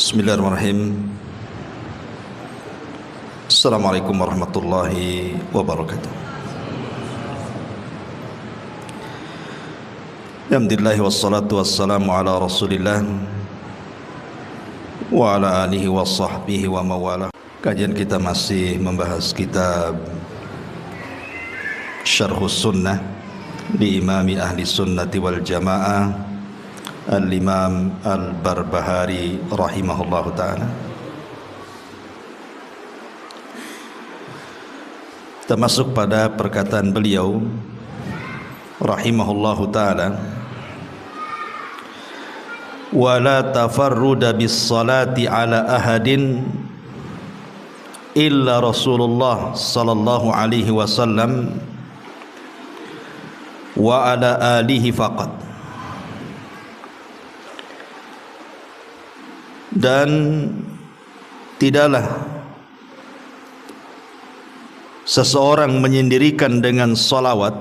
Bismillahirrahmanirrahim. Assalamualaikum warahmatullahi wabarakatuh. Alhamdulillah wassalatu wassalamu ala Rasulillah wa ala alihi wa sahbihi wa mawala. Kajian kita masih membahas kitab Syarhus Sunnah di Imami Ahli Sunnati wal Jamaah Al-Imam Al-Barbahari rahimahullahu ta'ala. Kita masuk pada perkataan beliau rahimahullahu ta'ala, wala tafarruda bis salati ala ahadin illa Rasulullah sallallahu alaihi wasallam wa ala alihi faqat. Dan tidaklah seseorang menyendirikan dengan salawat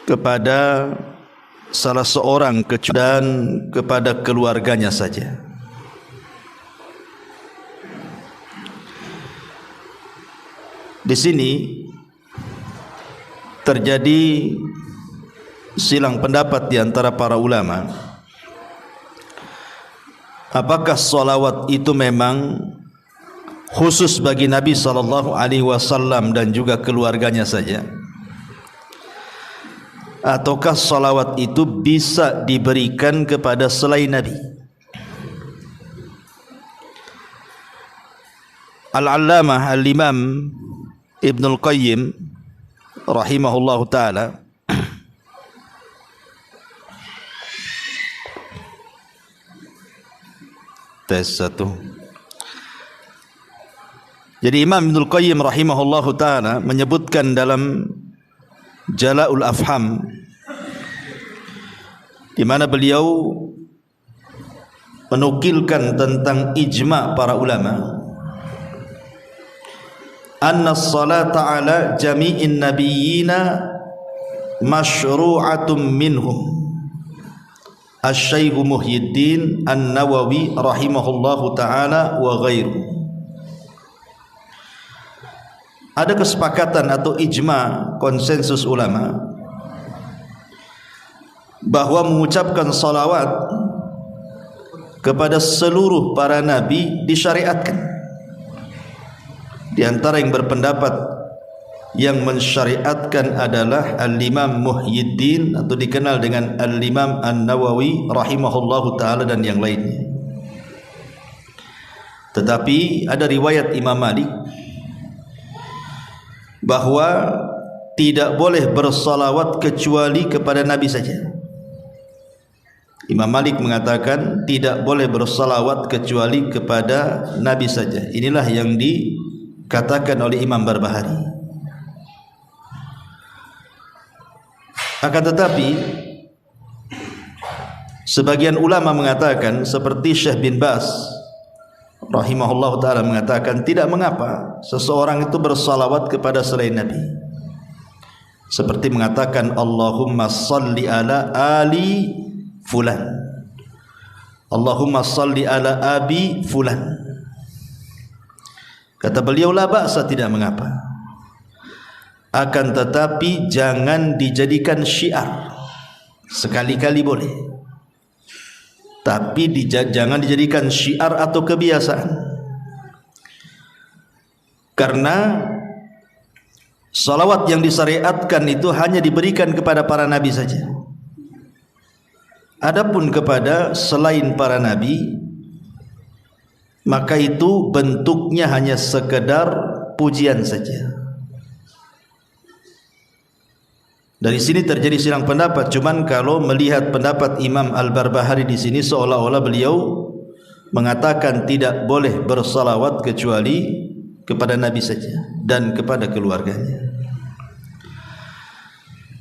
kepada salah seorang dan kepada keluarganya saja. Di sini terjadi silang pendapat di antara para ulama. Apakah salawat itu memang khusus bagi Nabi sallallahu alaihi wasallam dan juga keluarganya saja, ataukah salawat itu bisa diberikan kepada selain Nabi? Al-Allamah Al-Imam Ibnul Qayyim rahimahullahu ta'ala tes satu. Jadi Imam Ibnul Qayyim rahimahullahu ta'ala menyebutkan dalam Jala'ul Afham, di mana beliau menukilkan tentang ijma' para ulama, anna salata ala jami'in nabiyyina masyru'atum minhum. Asy-Syaikh Muhyiddin An-Nawawi rahimahullahu ta'ala wa ghairu. Ada kesepakatan atau ijma', konsensus ulama, bahwa mengucapkan salawat kepada seluruh para nabi disyariatkan. Di antara yang berpendapat yang mensyariatkan adalah Al-Imam Muhyiddin atau dikenal dengan Al-Imam An-Nawawi rahimahullahu ta'ala dan yang lainnya. Tetapi ada riwayat Imam Malik bahwa tidak boleh bersalawat kecuali kepada Nabi saja. Imam Malik mengatakan tidak boleh bersalawat kecuali kepada Nabi saja. Inilah yang dikatakan oleh Imam Barbahari. Akan tetapi sebagian ulama mengatakan, seperti Syekh bin Baz rahimahullah ta'ala mengatakan, tidak mengapa seseorang itu bersalawat kepada selain Nabi, seperti mengatakan Allahumma salli ala ali fulan, Allahumma salli ala abi fulan. Kata beliau, la ba'sa, tidak mengapa. Akan tetapi jangan dijadikan syiar. Sekali-kali boleh, tapi jangan dijadikan syiar atau kebiasaan. Karena salawat yang disyariatkan itu hanya diberikan kepada para nabi saja. Adapun kepada selain para nabi, maka itu bentuknya hanya sekedar pujian saja. Dari sini terjadi silang pendapat. Cuman kalau melihat pendapat Imam Al-Barbahari di sini, seolah-olah beliau mengatakan tidak boleh bersalawat kecuali kepada Nabi saja dan kepada keluarganya.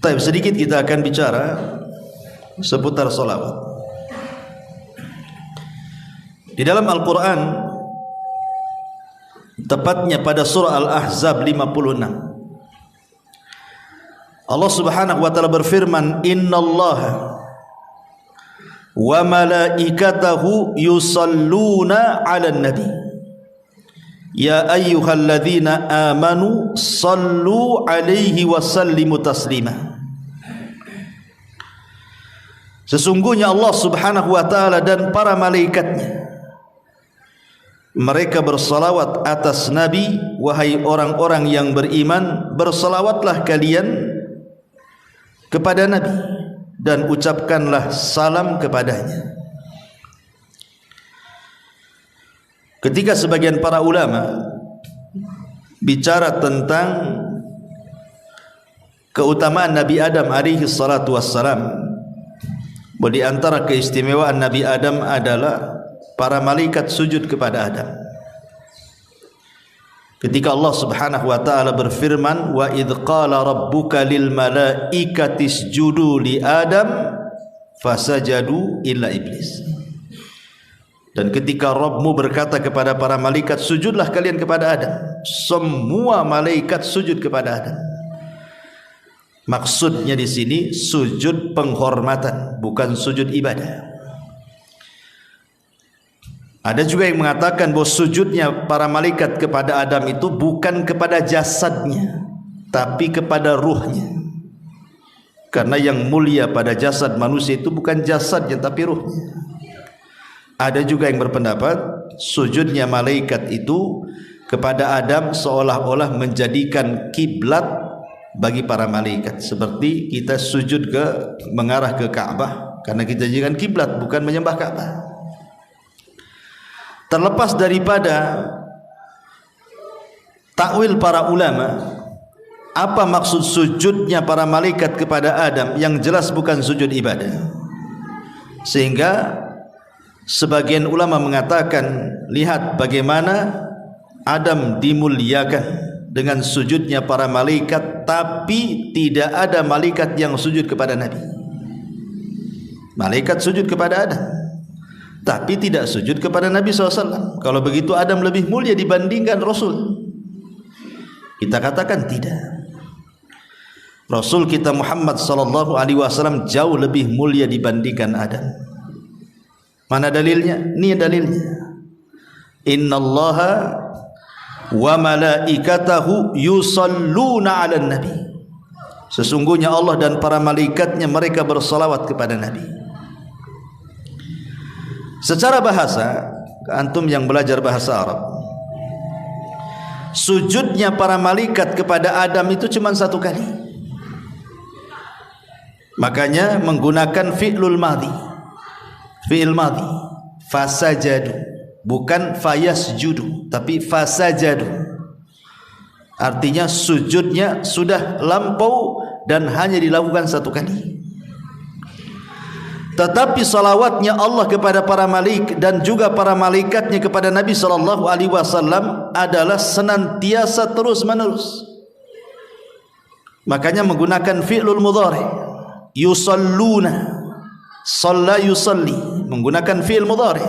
Tapi sedikit kita akan bicara seputar salawat. Di dalam Al-Quran, tepatnya pada surah Al-Ahzab 56, Allah Subhanahu wa taala berfirman, "Innallaha wa malaikatahu yusalluna 'alan nabi ya ayyuhalladzina amanu sallu 'alaihi wa sallimu taslima. Sesungguhnya Allah Subhanahu wa taala dan para malaikatnya mereka bersalawat atas Nabi. Wahai orang-orang yang beriman, bersalawatlah kalian kepada Nabi dan ucapkanlah salam kepadanya. Ketika sebagian para ulama bicara tentang keutamaan Nabi Adam alaihi salatu wassalam, bahwa di antara keistimewaan Nabi Adam adalah para malaikat sujud kepada Adam. Ketika Allah Subhanahu wa taala berfirman, wa idz qala rabbuka lil malaikati isjudu li Adam fasajadu illa iblis. Dan ketika Rabbmu berkata kepada para malaikat, sujudlah kalian kepada Adam, semua malaikat sujud kepada Adam. Maksudnya di sini sujud penghormatan, bukan sujud ibadah. Ada juga yang mengatakan bahwa sujudnya para malaikat kepada Adam itu bukan kepada jasadnya, tapi kepada ruhnya. Karena yang mulia pada jasad manusia itu bukan jasadnya, tapi ruhnya. Ada juga yang berpendapat sujudnya malaikat itu kepada Adam seolah-olah menjadikan kiblat bagi para malaikat, seperti kita sujud mengarah ke Ka'bah karena kita jadikan kiblat, bukan menyembah Ka'bah. Terlepas daripada takwil para ulama, apa maksud sujudnya para malaikat kepada Adam, yang jelas bukan sujud ibadah. Sehingga sebagian ulama mengatakan, lihat bagaimana Adam dimuliakan dengan sujudnya para malaikat, tapi tidak ada malaikat yang sujud kepada Nabi. Malaikat sujud kepada Adam, tapi tidak sujud kepada Nabi SAW. Kalau begitu Adam lebih mulia dibandingkan Rasul. Kita katakan tidak. Rasul kita Muhammad SAW jauh lebih mulia dibandingkan Adam. Mana dalilnya? Ini dalilnya. Innallaha wa malaikatahu yusalluna 'alan nabi. Sesungguhnya Allah dan para malaikatnya mereka bersalawat kepada Nabi. Secara bahasa, antum yang belajar bahasa Arab, sujudnya para malaikat kepada Adam itu cuma satu kali. Makanya menggunakan fi'lul madhi. Fi'il madhi, fasajadu, bukan fayasjudu, tapi fasajadu. Artinya sujudnya sudah lampau dan hanya dilakukan satu kali. Tetapi salawatnya Allah kepada para malaikat dan juga para malaikatnya kepada Nabi SAW adalah senantiasa terus menerus. Makanya menggunakan fi'lul mudhari, yusalluna, shalla yusalli, menggunakan fi'il mudhari.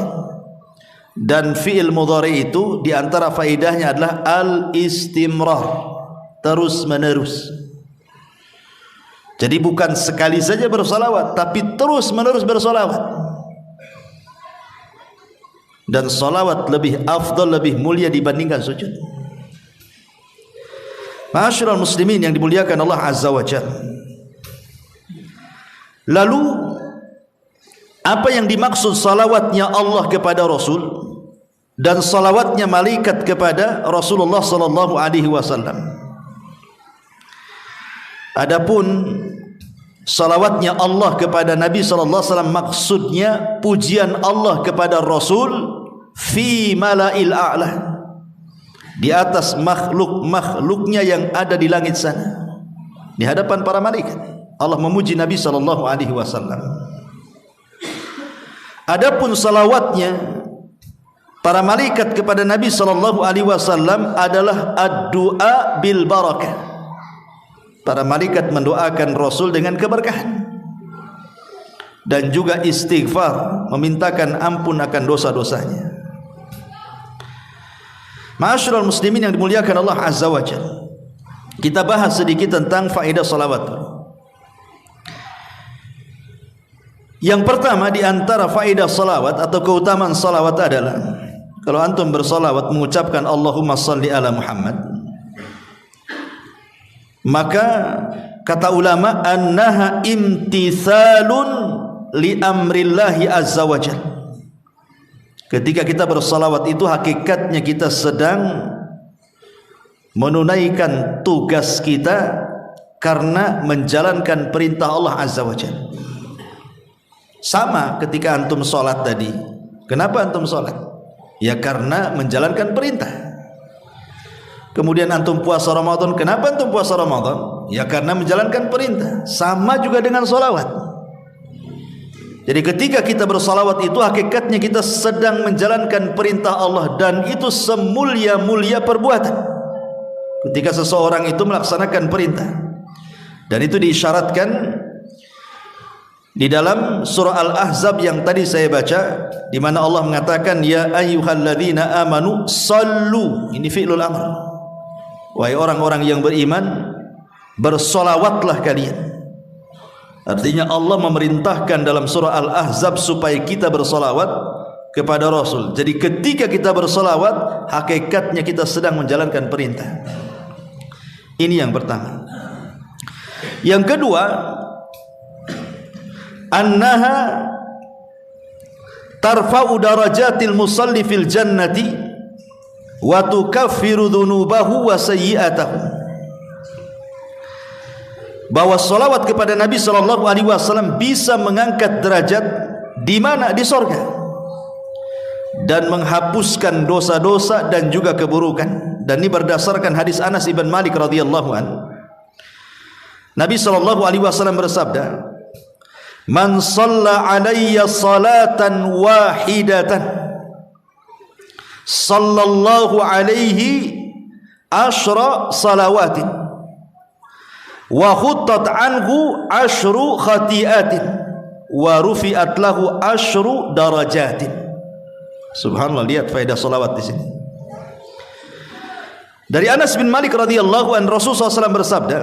Dan fi'il mudhari itu diantara faedahnya adalah al-istimrar, terus menerus. Jadi bukan sekali saja bersalawat, tapi terus menerus bersalawat. Dan salawat lebih afdal, lebih mulia dibandingkan sujud. Ma'asyiral muslimin yang dimuliakan Allah Azza wa Jalla. Lalu apa yang dimaksud salawatnya Allah kepada Rasul dan salawatnya malaikat kepada Rasulullah sallallahu alaihi wasallam? Adapun salawatnya Allah kepada Nabi sallallahu alaihi wasallam maksudnya pujian Allah kepada Rasul fi mala'il a'la, di atas makhluk-makhluknya yang ada di langit sana, di hadapan para malaikat. Allah memuji Nabi sallallahu alaihi wasallam. Adapun salawatnya para malaikat kepada Nabi sallallahu alaihi wasallam adalah ad-du'a bil barakah. Para malaikat mendoakan Rasul dengan keberkahan dan juga istighfar, memintakan ampun akan dosa-dosanya. Ma'asyiral muslimin yang dimuliakan Allah Azza wa Jalla, kita bahas sedikit tentang faedah salawat. Yang pertama di antara faedah salawat atau keutamaan salawat adalah kalau antum bersalawat mengucapkan Allahumma salli ala Muhammad, maka kata ulama annaha imtithalun li amrillahi azza wajal. Ketika kita bersalawat itu hakikatnya kita sedang menunaikan tugas kita karena menjalankan perintah Allah azza wajal. Sama ketika antum sholat tadi. Kenapa antum sholat? Ya karena menjalankan perintah. Kemudian antum puasa Ramadan. Kenapa antum puasa Ramadan? Ya karena menjalankan perintah. Sama juga dengan sholawat. Jadi ketika kita bersalawat itu hakikatnya kita sedang menjalankan perintah Allah, dan itu semulia-mulia perbuatan ketika seseorang itu melaksanakan perintah. Dan itu diisyaratkan di dalam surah Al-Ahzab yang tadi saya baca, di mana Allah mengatakan ya ayyuhalladzina amanu sallu. Ini fi'lul amr. Wahai orang-orang yang beriman, bersolawatlah kalian. Artinya Allah memerintahkan dalam surah Al-Ahzab supaya kita bersolawat kepada Rasul. Jadi ketika kita bersolawat, hakikatnya kita sedang menjalankan perintah. Ini yang pertama. Yang kedua, annaha tarfa'u darajatil musalli fil jannati wa tukaffiru dhunubahu wa sayyi'atahu. Bahwa salawat kepada Nabi sallallahu alaihi wasallam bisa mengangkat derajat di mana? Di surga, dan menghapuskan dosa-dosa dan juga keburukan. Dan ini berdasarkan hadis Anas ibn Malik radhiyallahu anhu. Nabi sallallahu alaihi wasallam bersabda, man shalla alayya salatan wahidatan sallallahu alaihi ashra salawatin wa khuttat anhu ashru khati'atin wa rufi'at lahu ashru darajatin. Subhanallah, lihat faedah salawat di sini. Dari Anas bin Malik radhiyallahu anhu, Rasulullah SAW bersabda,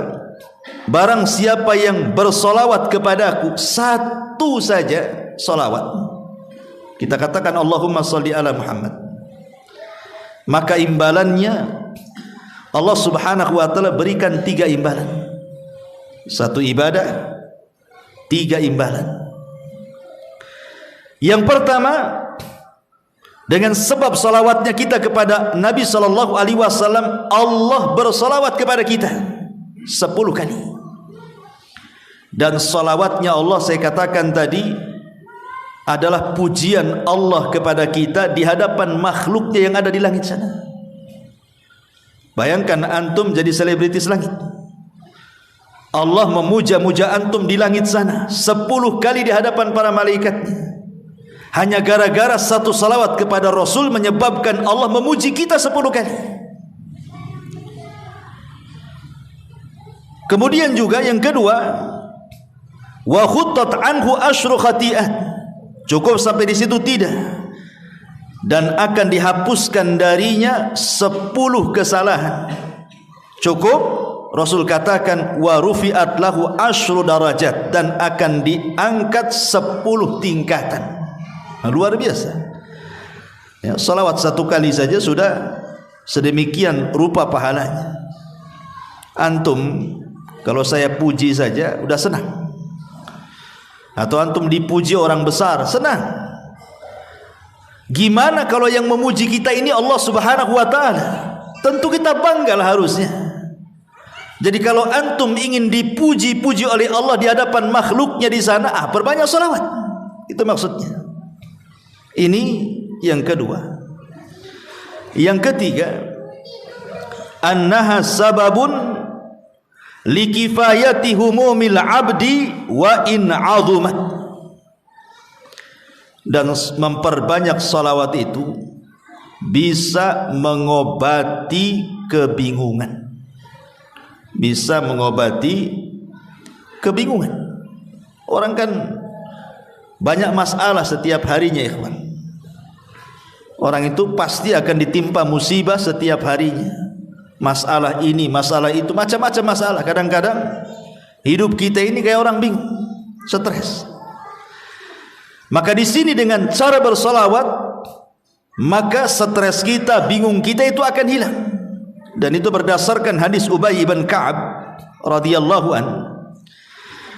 barang siapa yang bersolawat kepadaku satu saja solawat, kita katakan Allahumma salli ala Muhammad, maka imbalannya Allah subhanahu wa ta'ala berikan 3 imbalan. Satu ibadah, 3 imbalan. Yang pertama, dengan sebab salawatnya kita kepada Nabi sallallahu alaihi wasallam, Allah bersalawat kepada kita 10 kali. Dan salawatnya Allah, saya katakan tadi, adalah pujian Allah kepada kita di hadapan makhluknya yang ada di langit sana. Bayangkan antum jadi selebritis langit, Allah memuja-muja antum di langit sana 10 kali di hadapan para malaikatnya. Hanya gara-gara satu salawat kepada Rasul menyebabkan Allah memuji kita 10 kali. Kemudian juga yang kedua, wa khuttat anhu asyru khati'ah. Cukup sampai di situ? Tidak. Dan akan dihapuskan darinya 10 kesalahan. Cukup? Rasul katakan wa rufi'at lahu asyru darajat, dan akan diangkat 10 tingkatan. Nah, luar biasa. Ya, salawat 1 kali saja sudah sedemikian rupa pahalanya. Antum kalau saya puji saja udah senang, atau antum dipuji orang besar senang. Gimana kalau yang memuji kita ini Allah subhanahu wa ta'ala? Tentu kita banggalah harusnya. Jadi kalau antum ingin dipuji-puji oleh Allah di hadapan makhluknya di sana, perbanyak salawat. Itu maksudnya. Ini yang kedua. Yang ketiga, annaha sababun likifayati humumil abdi wa in azumat. Dan memperbanyak salawat itu bisa mengobati kebingungan. Bisa mengobati kebingungan. Orang kan banyak masalah setiap harinya, ikhwan. Orang itu pasti akan ditimpa musibah setiap harinya. Masalah ini, masalah itu, macam-macam masalah. Kadang-kadang hidup kita ini kayak orang bingung, stres. Maka di sini dengan cara bersolawat, maka stres kita, bingung kita itu akan hilang. Dan itu berdasarkan hadis Ubay bin Ka'ab radhiyallahu an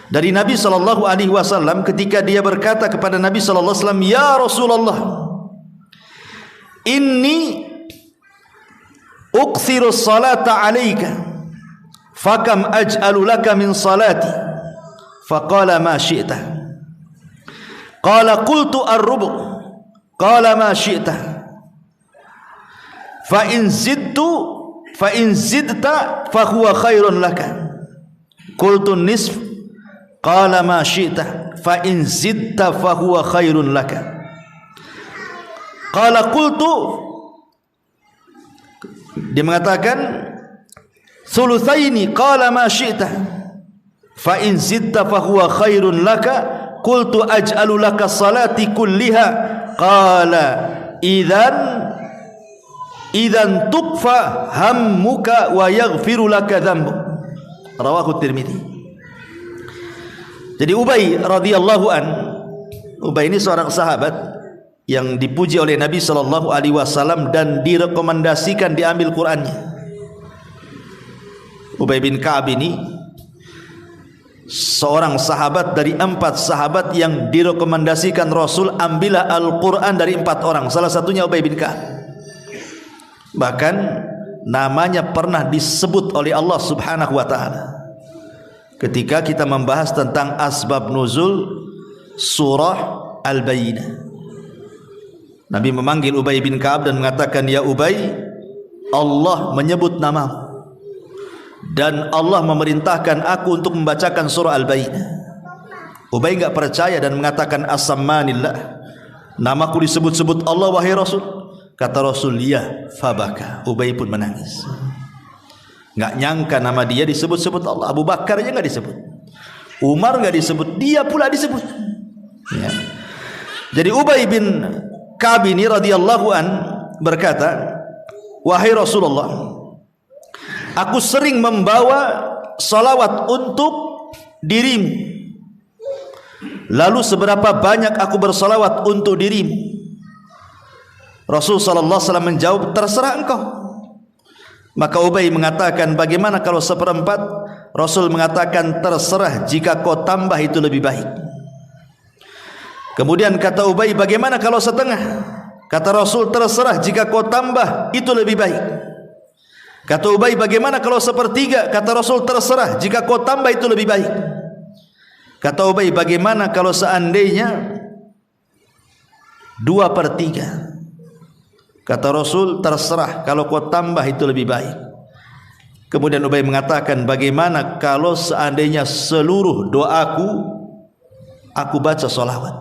dari Nabi sallallahu alaihi wasallam ketika dia berkata kepada Nabi sallallahu alaihi wasallam, "Ya Rasulullah, inni ukthiru salata 'alaika, fakam aj'alu laka min salati?" Faqala ma syi'ta. Qala qultu ar-rubu'. Qala ma syi'ta. Fa in zidta fa huwa khairun laka. Qultu nisf. Qala ma syi'ta. Fa in zidta fa huwa khairun laka. Qala qultu, dia mengatakan thulutsaini. Qala ma syi'ta. Fa in zidta fa huwa khairun laka. Qultu aj'alu laka salati kulliha. Qala idzan tukfa hammuka wa yaghfiru laka dzambuk. Rawahu Tirmidzi. Jadi Ubay radhiyallahu an, Ubay ini seorang sahabat yang dipuji oleh Nabi sallallahu alaihi wasallam dan direkomendasikan diambil Qur'annya. Ubay bin Ka'ab ini seorang sahabat dari 4 sahabat yang direkomendasikan Rasul ambillah Al-Quran dari 4 orang. Salah satunya Ubay bin Ka'ab. Bahkan namanya pernah disebut oleh Allah subhanahu wa ta'ala ketika kita membahas tentang asbab nuzul surah Al-Bayyinah. Nabi memanggil Ubay bin Ka'ab dan mengatakan, "Ya Ubay, Allah menyebut namamu dan Allah memerintahkan aku untuk membacakan surah Al-Bayyinah." Ubay enggak percaya dan mengatakan, "As-sammanillah, namaku disebut-sebut Allah wahai Rasul." Kata Rasul, "Ya." Fabaka. Ubay pun menangis. Enggak nyangka nama dia disebut-sebut Allah. Abu Bakar aja enggak disebut, Umar enggak disebut, dia pula disebut. Ya. Jadi Ubay bin Ka'ab ini radhiyallahu an berkata, "Wahai Rasulullah, aku sering membawa salawat untuk dirimu. Lalu seberapa banyak aku bersalawat untuk dirimu?" Rasul sallallahu alaihi wasallam menjawab, "Terserah engkau." Maka Ubay mengatakan, "Bagaimana kalau 1/4?" Rasul mengatakan, "Terserah, jika kau tambah itu lebih baik." Kemudian kata Ubay, "Bagaimana kalau 1/2?" Kata Rasul, "Terserah, jika kau tambah itu lebih baik." Kata Ubay, "Bagaimana kalau 1/3?" Kata Rasul, "Terserah, jika kau tambah itu lebih baik." Kata Ubay, "Bagaimana kalau seandainya 2/3?" Kata Rasul, "Terserah, kalau kau tambah itu lebih baik." Kemudian Ubay mengatakan, "Bagaimana kalau seandainya seluruh doaku aku baca salawat?"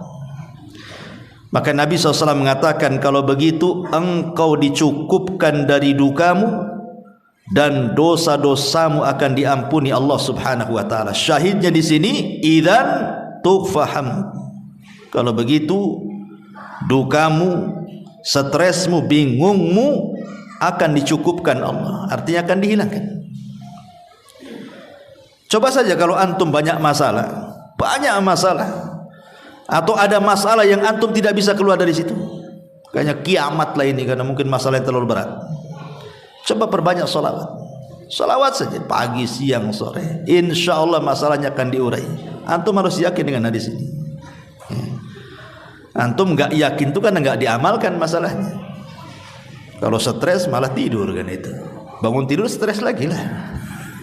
Maka Nabi SAW mengatakan, "Kalau begitu engkau dicukupkan dari dukamu dan dosa-dosamu akan diampuni Allah Subhanahu wa taala." Syahidnya di sini, idzan tufaham. Kalau begitu dukamu, stresmu, bingungmu akan dicukupkan Allah. Artinya akan dihilangkan. Coba saja kalau antum banyak masalah, atau ada masalah yang antum tidak bisa keluar dari situ, kayaknya kiamat lah ini karena mungkin masalah yang terlalu berat. Coba perbanyak salawat saja pagi, siang, sore. Insya Allah masalahnya akan diurai. Antum harus yakin dengan hadis ini. Antum nggak yakin itu karena nggak diamalkan masalahnya. Kalau stres malah tidur kan itu. Bangun tidur stres lagi lah.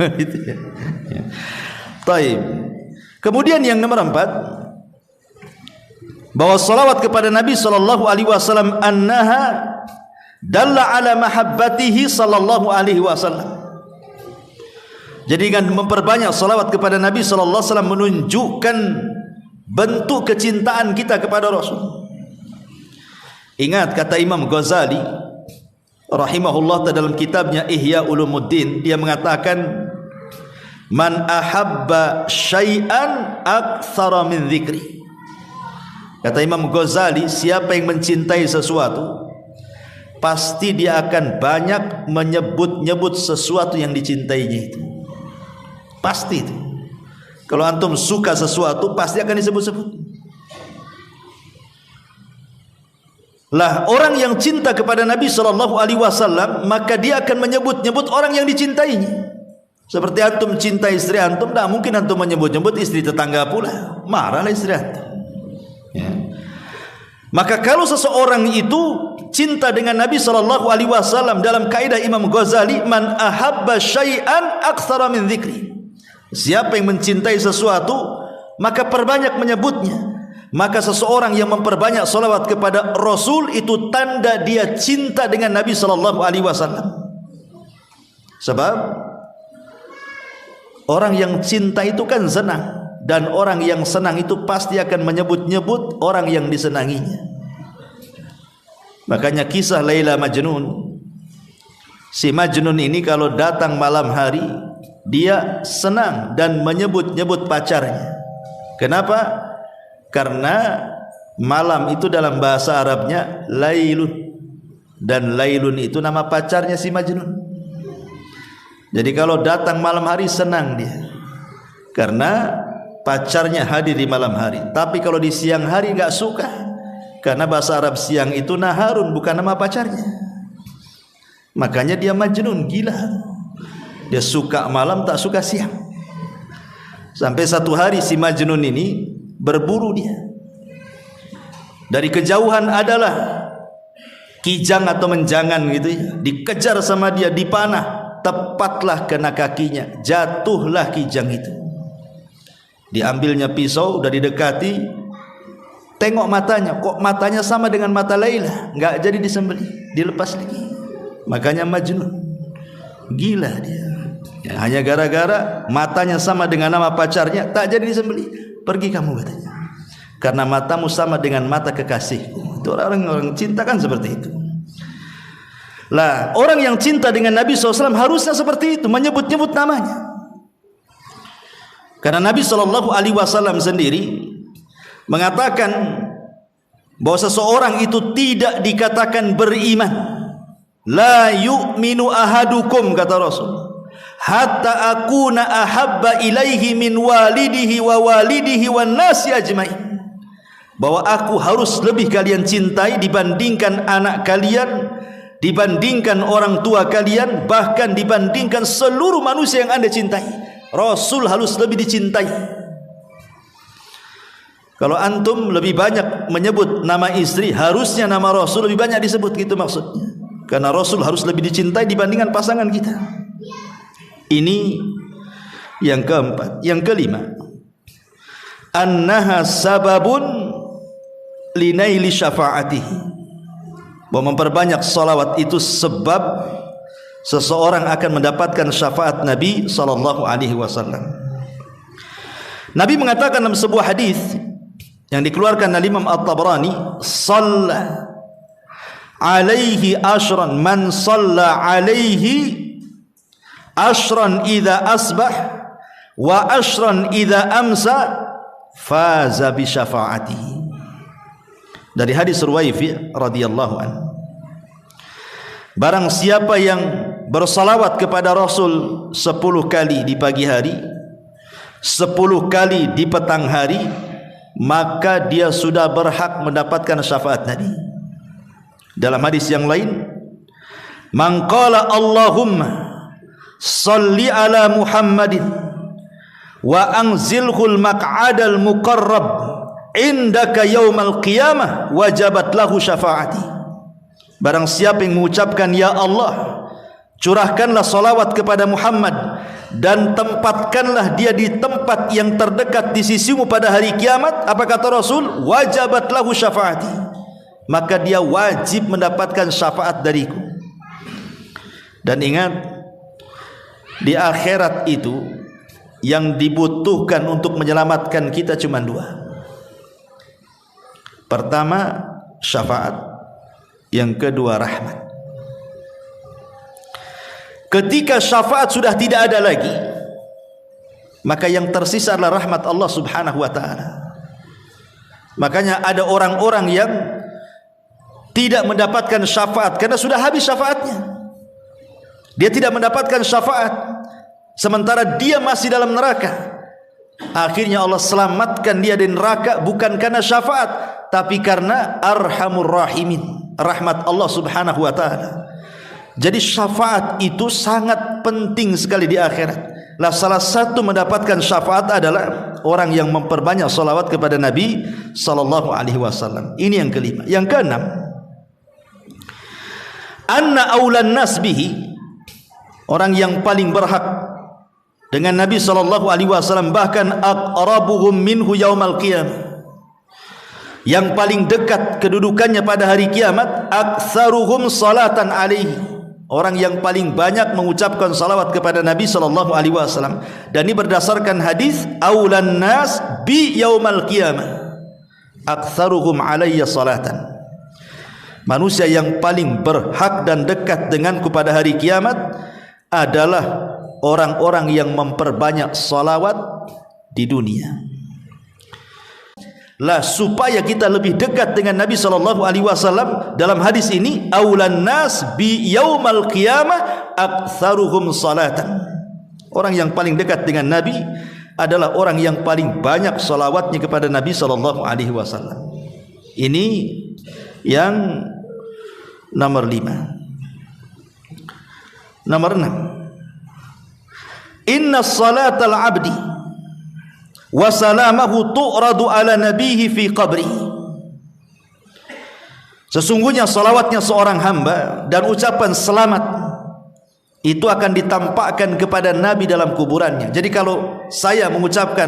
Gitu ya. Taib. Kemudian yang nomor 4, bahwa salawat kepada Nabi sallallahu alaihi wasallam annaha dalla ala mahabbatihi sallallahu alaihi wasallam. Jadi dengan memperbanyak salawat kepada Nabi sallallahu alaihi wasallam menunjukkan bentuk kecintaan kita kepada Rasul. Ingat kata Imam Ghazali rahimahullah dalam kitabnya Ihya Ulumuddin, dia mengatakan, "Man ahabba syai'an aktsara min dzikri." Kata Imam Ghazali, siapa yang mencintai sesuatu, pasti dia akan banyak menyebut-nyebut sesuatu yang dicintainya itu. Pasti itu. Kalau antum suka sesuatu, pasti akan disebut-sebut. Lah orang yang cinta kepada Nabi sallallahu alaihi wasallam, maka dia akan menyebut-nyebut orang yang dicintainya. Seperti antum cinta istri antum, tak mungkin antum menyebut-nyebut istri tetangga pula. Marahlah istri antum. Ya. Maka kalau seseorang itu cinta dengan Nabi sallallahu alaihi wasallam, dalam kaidah Imam Ghazali, man ahabba syai'an aktsara min dzikri. Siapa yang mencintai sesuatu, maka perbanyak menyebutnya. Maka seseorang yang memperbanyak salawat kepada Rasul itu tanda dia cinta dengan Nabi sallallahu alaihi wasallam. Sebab orang yang cinta itu kan senang, dan orang yang senang itu pasti akan menyebut-nyebut orang yang disenanginya. Makanya kisah Laila Majnun, si Majnun ini kalau datang malam hari dia senang dan menyebut-nyebut pacarnya. Kenapa? Karena malam itu dalam bahasa Arabnya Lailun, dan Lailun itu nama pacarnya si Majnun. Jadi kalau datang malam hari senang dia, karena pacarnya hadir di malam hari. Tapi kalau di siang hari enggak suka, karena bahasa Arab siang itu naharun, bukan nama pacarnya. Makanya dia Majnun, gila. Dia suka malam, tak suka siang. Sampai satu hari si Majnun ini berburu dia. Dari kejauhan adalah kijang atau menjangan gitu ya, dikejar sama dia, dipanah, tepatlah kena kakinya, jatuhlah kijang itu. Diambilnya pisau, udah didekati, tengok matanya, kok matanya sama dengan mata Laila, enggak jadi disembelih, dilepas lagi. Makanya Majnun, gila dia. Ya, hanya gara-gara matanya sama dengan nama pacarnya, tak jadi disembelih. Pergi kamu, katanya, karena matamu sama dengan mata kekasihku. Itu orang-orang cinta kan seperti itu. Lah orang yang cinta dengan Nabi SAW harusnya seperti itu, menyebut-nyebut namanya. Karena Nabi SAW sendiri mengatakan bahwa seseorang itu tidak dikatakan beriman. La yu'minu ahadukum, kata Rasul, hatta akuna ahabba ilaihi min walidihi wa walidihi wan nasi ajmain. Bahwa aku harus lebih kalian cintai dibandingkan anak kalian, dibandingkan orang tua kalian, bahkan dibandingkan seluruh manusia yang Anda cintai. Rasul harus lebih dicintai. Kalau antum lebih banyak menyebut nama istri, harusnya nama Rasul lebih banyak disebut, gitu maksudnya. Karena Rasul harus lebih dicintai dibandingkan pasangan kita. Ini yang keempat. Yang kelima, annaha sababun linaili syafaatihi, bahwa memperbanyak salawat itu sebab seseorang akan mendapatkan syafaat Nabi sallallahu alaihi wasallam. Nabi mengatakan dalam sebuah hadis yang dikeluarkan oleh Imam At-Tabrani, "Shalla alaihi ashran man shalla alaihi ashran idza asbah wa ashran idza amsa faza bi syafaatihi." Dari hadis Ruwaifi radhiyallahu anhu, barang siapa yang bersalawat kepada Rasul 10 kali di pagi hari, 10 kali di petang hari, maka dia sudah berhak mendapatkan syafaat Nabi. Dalam hadis yang lain, man qala Allahumma salli ala Muhammadin wa anzilhul maq'adal muqarrab indaka yaumal qiyamah wajabat lahu syafaati. Barang siapa yang mengucapkan ya Allah, curahkanlah salawat kepada Muhammad dan tempatkanlah dia di tempat yang terdekat di sisimu pada hari kiamat, apa kata Rasul? Wajabat lahu syafaati, maka dia wajib mendapatkan syafaat dariku. Dan ingat, di akhirat itu yang dibutuhkan untuk menyelamatkan kita cuma 2. Pertama syafaat, yang kedua rahmat. Ketika syafaat sudah tidak ada lagi, maka yang tersisa adalah rahmat Allah Subhanahu wa ta'ala. Makanya ada orang-orang yang tidak mendapatkan syafaat karena sudah habis syafaatnya. Dia tidak mendapatkan syafaat sementara dia masih dalam neraka. Akhirnya Allah selamatkan dia dari neraka bukan karena syafaat, tapi karena Arhamur Rahimin. rahmat Allah Subhanahu wa taala. Jadi syafaat itu sangat penting sekali di akhirat. Lah salah satu mendapatkan syafaat adalah orang yang memperbanyak salawat kepada Nabi sallallahu alaihi wasallam. Ini yang kelima. Yang keenam, anna aulan nas bihi, orang yang paling berhak dengan Nabi sallallahu alaihi wasallam, bahkan aqrabuhum minhu yaumal qiyamah, yang paling dekat kedudukannya pada hari kiamat, aktsaruhum salatan alaihi, orang yang paling banyak mengucapkan salawat kepada Nabi sallallahu alaihi wasallam. Dan ini berdasarkan hadis aulan nas bi yaumal qiyamah aktsaruhum alayya salatan. Manusia yang paling berhak dan dekat denganku pada hari kiamat adalah orang-orang yang memperbanyak salawat di dunia. Lah supaya kita lebih dekat dengan Nabi sallallahu alaihi wasallam, dalam hadis ini aulan nas bi yaumal qiyamah aktsaruhum salatan. Orang yang paling dekat dengan Nabi adalah orang yang paling banyak salawatnya kepada Nabi sallallahu alaihi wasallam. Ini yang nomor 5. Nomor 6, inna salatal abdi wa salamahu tu'radu ala nabihi fi qabri. Sesungguhnya salawatnya seorang hamba dan ucapan selamat itu akan ditampakkan kepada Nabi dalam kuburannya. Jadi kalau saya mengucapkan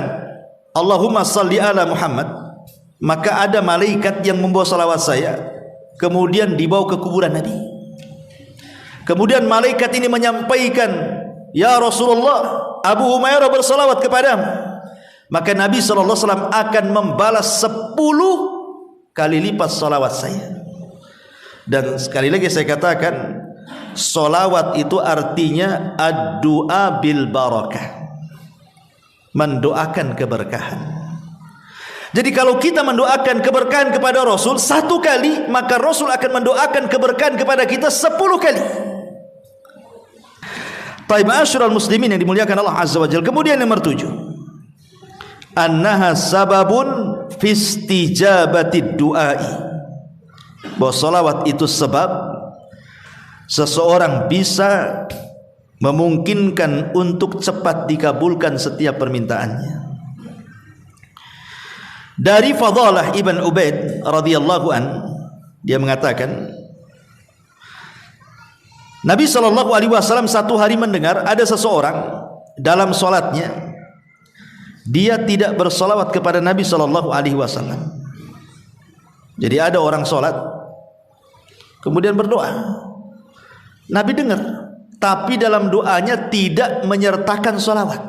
Allahumma salli ala Muhammad, maka ada malaikat yang membawa salawat saya kemudian dibawa ke kuburan Nabi. Kemudian malaikat ini menyampaikan, ya Rasulullah, Abu Humairah bersalawat kepadamu. Maka Nabi SAW akan membalas 10 kali lipat salawat saya. Dan sekali lagi saya katakan, salawat itu artinya ad-du'a bil barakah, mendoakan keberkahan. Jadi kalau kita mendoakan keberkahan kepada Rasul 1 kali, maka Rasul akan mendoakan keberkahan kepada kita 10 kali. Taib asyiral muslimin yang dimuliakan Allah Azza wa Jalla. Kemudian nomor 7, annaha sababun fi istijabatid du'ai, bahwa salawat itu sebab seseorang bisa memungkinkan untuk cepat dikabulkan setiap permintaannya. Dari Fadalah Ibn Ubaid radhiyallahu an, dia mengatakan Nabi sallallahu alaihi wasallam satu hari mendengar ada seseorang dalam salatnya dia tidak bersalawat kepada Nabi sallallahu alaihi wasallam. Jadi ada orang salat kemudian berdoa. Nabi dengar, tapi dalam doanya tidak menyertakan salawat.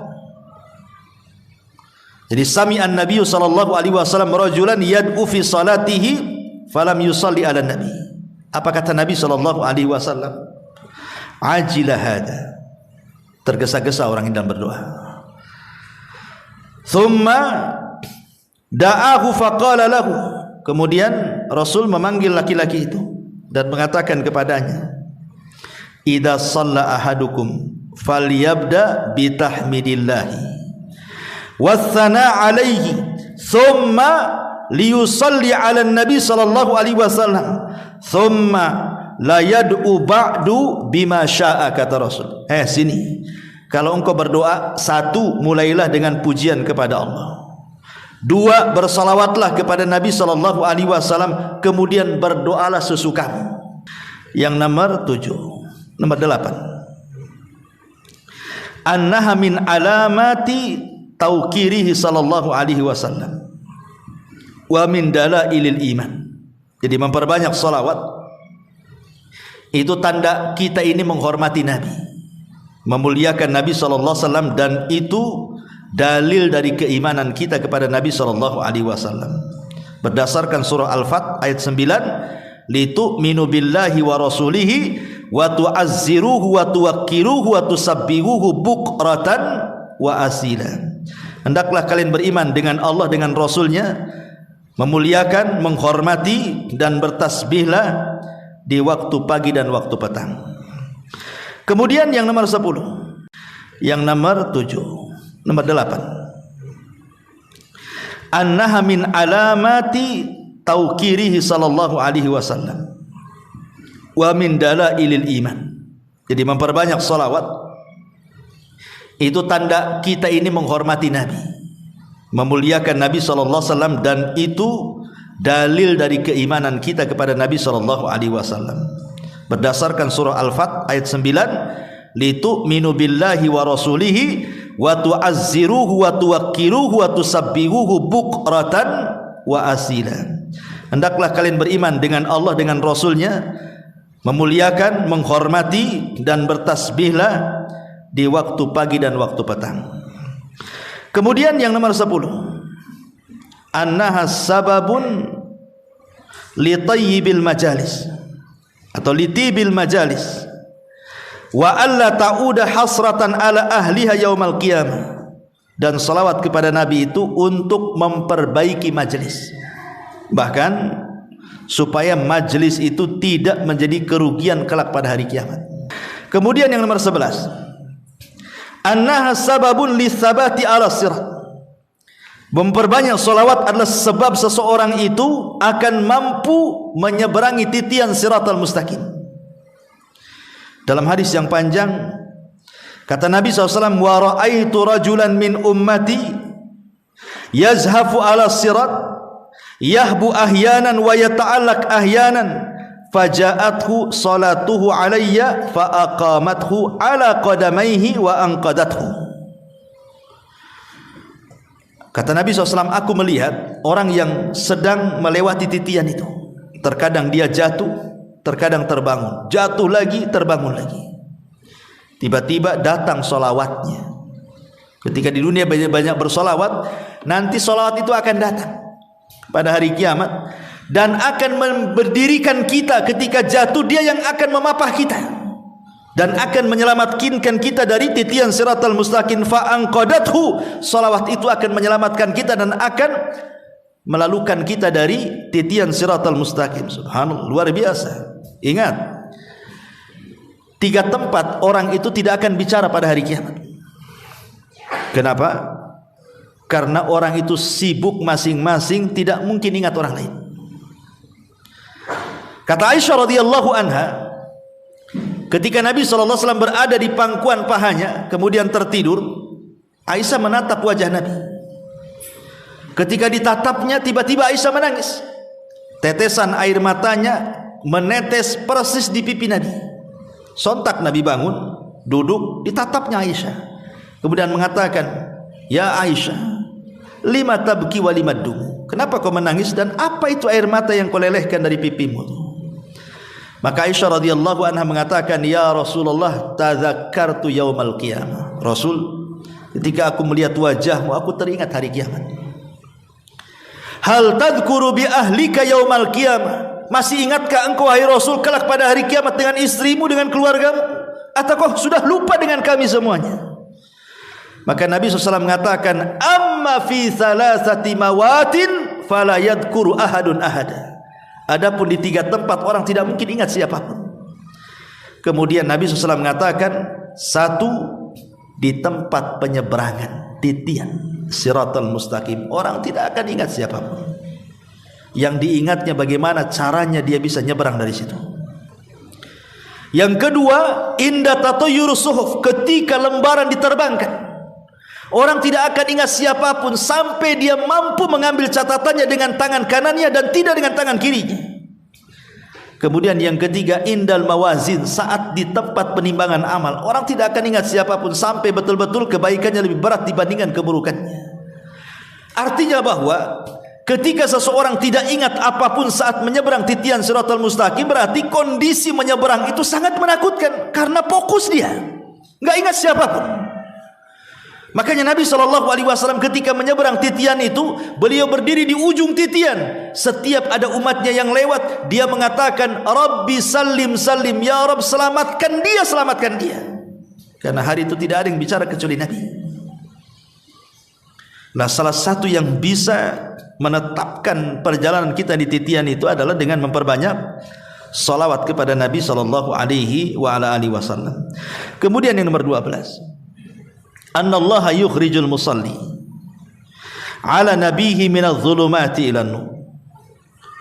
Jadi sami'an Nabi sallallahu alaihi wasallam rajulan yad'u fi salatihi falam yusalli ala Nabi. Apa kata Nabi sallallahu alaihi wasallam? Ajila hada. Tergesa-gesa orang yang berdoa. Thumma da'ahu faqala lahu. Kemudian Rasul memanggil laki-laki itu dan mengatakan kepadanya, idza shalla ahadukum falyabda bitahmidillahi wathana alaihi thumma liyusalli ala nabi sallallahu alaihi wasallam thumma la yad'u ba'du bima syaa, kata Rasul. Sini, kalau engkau berdoa, 1, mulailah dengan pujian kepada Allah. 2, bersalawatlah kepada Nabi sallallahu alaihi wasallam, kemudian berdoalah sesukamu. Yang nomor 7. Nomor 8, annaha min alamati tauqirihi sallallahu alaihi wasallam wa min dalailil iman. Jadi memperbanyak salawat itu tanda kita ini menghormati Nabi, memuliakan Nabi sallallahu alaihi wasallam, dan itu dalil dari keimanan kita kepada Nabi sallallahu alaihi wasallam. Berdasarkan surah Al-Fat ayat 9, litu'minu billahi wa rasulihi wa tu'azziruhu wa tuwaqqiruhu wa tusabbihuhu bukratan wa asila. Hendaklah kalian beriman dengan Allah, dengan Rasulnya, memuliakan, menghormati dan bertasbihlah di waktu pagi dan waktu petang. Kemudian yang nomor 10, yang nomor 7, nomor 8, annaha min alamati tauqirihi sallallahu alaihi wasallam wa min dalailil iman. Jadi memperbanyak salawat itu tanda kita ini menghormati Nabi, memuliakan Nabi SAW, dan itu dalil dari keimanan kita kepada Nabi SAW. Berdasarkan surah Al-Fat ayat 9, litu'minu billahi wa rasulihi wa tu'azziruhu wa tuwakkiruhu wa tusabbihuhu bukratan wa asila. Hendaklah kalian beriman dengan Allah, dengan Rasulnya, memuliakan, menghormati dan bertasbihlah di waktu pagi dan waktu petang. Kemudian yang nomor 10, annaha sababun li tayyibil majalis atau li tibil majalis wa alla ta'uda hasratan ala ahliha yaumal qiyamah. Dan salawat kepada Nabi itu untuk memperbaiki majelis, bahkan supaya majelis itu tidak menjadi kerugian kelak pada hari kiamat. Kemudian yang nomor 11, annaha sababun lisabati ala sirat. Memperbanyak salawat adalah sebab seseorang itu akan mampu menyeberangi titian siratal mustaqim. Dalam hadis yang panjang kata Nabi SAW, wa ra'aitu rajulan min ummati yazhafu ala sirat yahbu ahyanan wa yata'allak ahyanan faja'athu salatuhu alayya fa'aqamathu ala qadamaihi wa anqadathu. Kata Nabi SAW, aku melihat orang yang sedang melewati titian itu. Terkadang dia jatuh, terkadang terbangun, jatuh lagi, terbangun lagi. Tiba-tiba datang solawatnya. Ketika di dunia banyak bersolawat, nanti solawat itu akan datang pada hari kiamat dan akan berdirikan kita. Ketika jatuh, dia yang akan memapah kita dan akan menyelamatkan kita dari titian siratal mustaqim. Fa'anqadathu, salawat itu akan menyelamatkan kita dan akan melalukan kita dari titian siratal mustaqim. Subhanallah, luar biasa. Ingat, 3 tempat orang itu tidak akan bicara pada hari kiamat. Kenapa? Karena orang itu sibuk masing-masing, tidak mungkin ingat orang lain. Kata Aisyah radhiyallahu anha, ketika Nabi SAW berada di pangkuan pahanya kemudian tertidur, Aisyah menatap wajah Nabi. Ketika ditatapnya, tiba-tiba Aisyah menangis. Tetesan air matanya menetes persis di pipi Nabi. Sontak Nabi bangun, duduk, ditatapnya Aisyah. Kemudian mengatakan, ya Aisyah, lima tabki wa lima dumu. Kenapa kau menangis dan apa itu air mata yang kau lelehkan dari pipimu? Maka Aisyah radhiyallahu anha mengatakan, ya Rasulullah, tadzakkartu yaumal qiyamah. Rasul, ketika aku melihat wajahmu, aku teringat hari kiamat. Hal tadhkuru bi ahlika yaumal qiyamah. Masih ingatkah engkau wahai Rasul kelak pada hari kiamat dengan istrimu, dengan keluargamu? Ataukah sudah lupa dengan kami semuanya? Maka Nabi SAW mengatakan, amma fi thalathati mawatin fala yadhkuru ahadun ahada. Adapun di 3 tempat orang tidak mungkin ingat siapapun. Kemudian Nabi SAW mengatakan, 1 di tempat penyeberangan titian siratal mustaqim, orang tidak akan ingat siapapun. Yang diingatnya bagaimana caranya dia bisa nyeberang dari situ. Yang kedua, inda tatayyurus suhuf, ketika lembaran diterbangkan, orang tidak akan ingat siapapun sampai dia mampu mengambil catatannya dengan tangan kanannya dan tidak dengan tangan kirinya. Kemudian yang ketiga, indal mawazin, saat di tempat penimbangan amal, orang tidak akan ingat siapapun sampai betul-betul kebaikannya lebih berat dibandingkan keburukannya. Artinya bahwa ketika seseorang tidak ingat apapun saat menyeberang titian siratal mustaqim, berarti kondisi menyeberang itu sangat menakutkan karena fokus dia, nggak ingat siapapun. Makanya Nabi SAW ketika menyeberang titian itu, beliau berdiri di ujung titian. Setiap ada umatnya yang lewat, dia mengatakan, Rabbi salim salim, ya Rabb, selamatkan dia, selamatkan dia. Karena hari itu tidak ada yang bicara kecuali Nabi. Nah, salah satu yang bisa menetapkan perjalanan kita di titian itu adalah dengan memperbanyak salawat kepada Nabi SAW. Kemudian yang nomor 12, annallaha yukhrijul musalli ala nabihi minadh dhulumati ilan nur.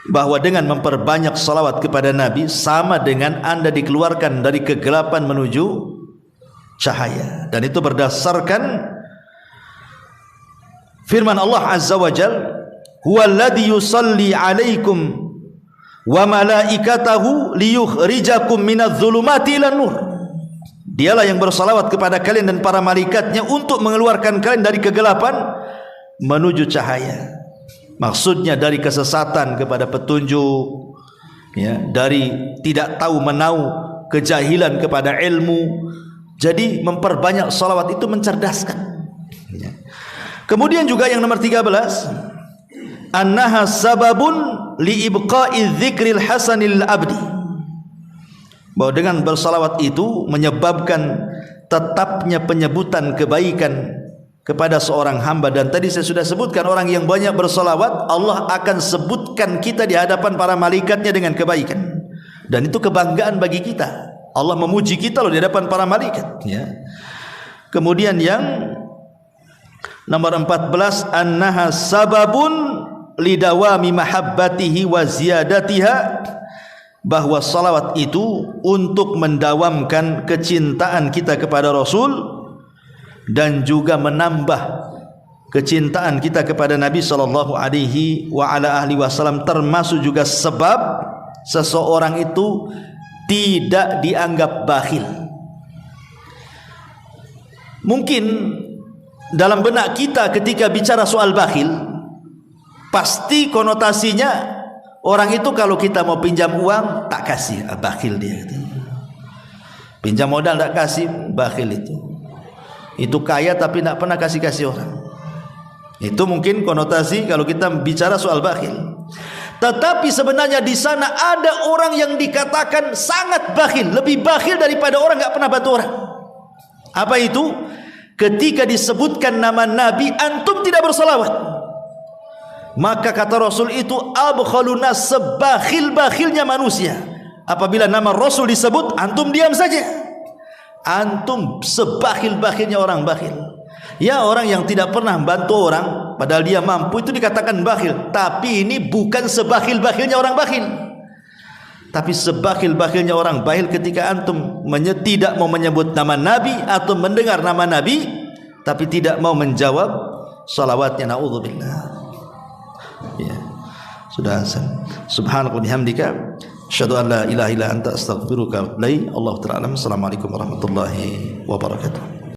bahwa dengan memperbanyak salawat kepada Nabi sama dengan Anda dikeluarkan dari kegelapan menuju cahaya. Dan itu berdasarkan firman Allah Azza wa Jalla, huwallazi yusalli alaikum wa malaikatahu liyukhrijakum minadh-dhulumati ilan nur. Dialah yang bersalawat kepada kalian dan para malaikatnya untuk mengeluarkan kalian dari kegelapan menuju cahaya. Maksudnya dari kesesatan kepada petunjuk, ya, dari tidak tahu menahu, kejahilan kepada ilmu. Jadi memperbanyak salawat itu mencerdaskan, ya. Kemudian juga yang nomor 13, annaha sababun li ibqa'i dzikril hasanil abdi, bahwa dengan bersalawat itu menyebabkan tetapnya penyebutan kebaikan kepada seorang hamba. Dan tadi saya sudah sebutkan, orang yang banyak bersalawat, Allah akan sebutkan kita di hadapan para malaikatnya dengan kebaikan. Dan itu kebanggaan bagi kita. Allah memuji kita loh di hadapan para malaikat, ya. Kemudian yang nomor 14, annaha sababun lidawami mahabbatihi wa ziyadatiha, bahwa salawat itu untuk mendawamkan kecintaan kita kepada Rasul dan juga menambah kecintaan kita kepada Nabi sallallahu alaihi wa ala alihi wasallam, termasuk juga sebab seseorang itu tidak dianggap bakhil. Mungkin dalam benak kita ketika bicara soal bakhil, pasti konotasinya orang itu kalau kita mau pinjam uang tak kasih, bakhil dia. Pinjam modal tak kasih, bakhil itu. Itu kaya tapi tak pernah kasih-kasih orang. Itu mungkin konotasi kalau kita bicara soal bakhil. Tetapi sebenarnya di sana ada orang yang dikatakan sangat bakhil, lebih bakhil daripada orang tak pernah bantu orang. Apa itu? Ketika disebutkan nama Nabi, antum tidak bersalawat. Maka kata Rasul itu abkhaluna, sebakhil-bakhilnya manusia. Apabila nama Rasul disebut, antum diam saja. Antum sebakhil-bakhilnya orang bakhil. Ya, orang yang tidak pernah bantu orang padahal dia mampu itu dikatakan bakhil. Tapi ini bukan sebakhil-bakhilnya orang bakhil. Tapi sebakhil-bakhilnya orang bakhil ketika antum tidak mau menyebut nama Nabi atau mendengar nama Nabi, tapi tidak mau menjawab salawatnya. Na'udzubillah. Ya, sudah hasan. Subhanallah bihamdika, asyhadu an la ilaha illa anta, astaghfiruka wa atubu ilaik. Allahu ta'ala. Assalamualaikum warahmatullahi wabarakatuh.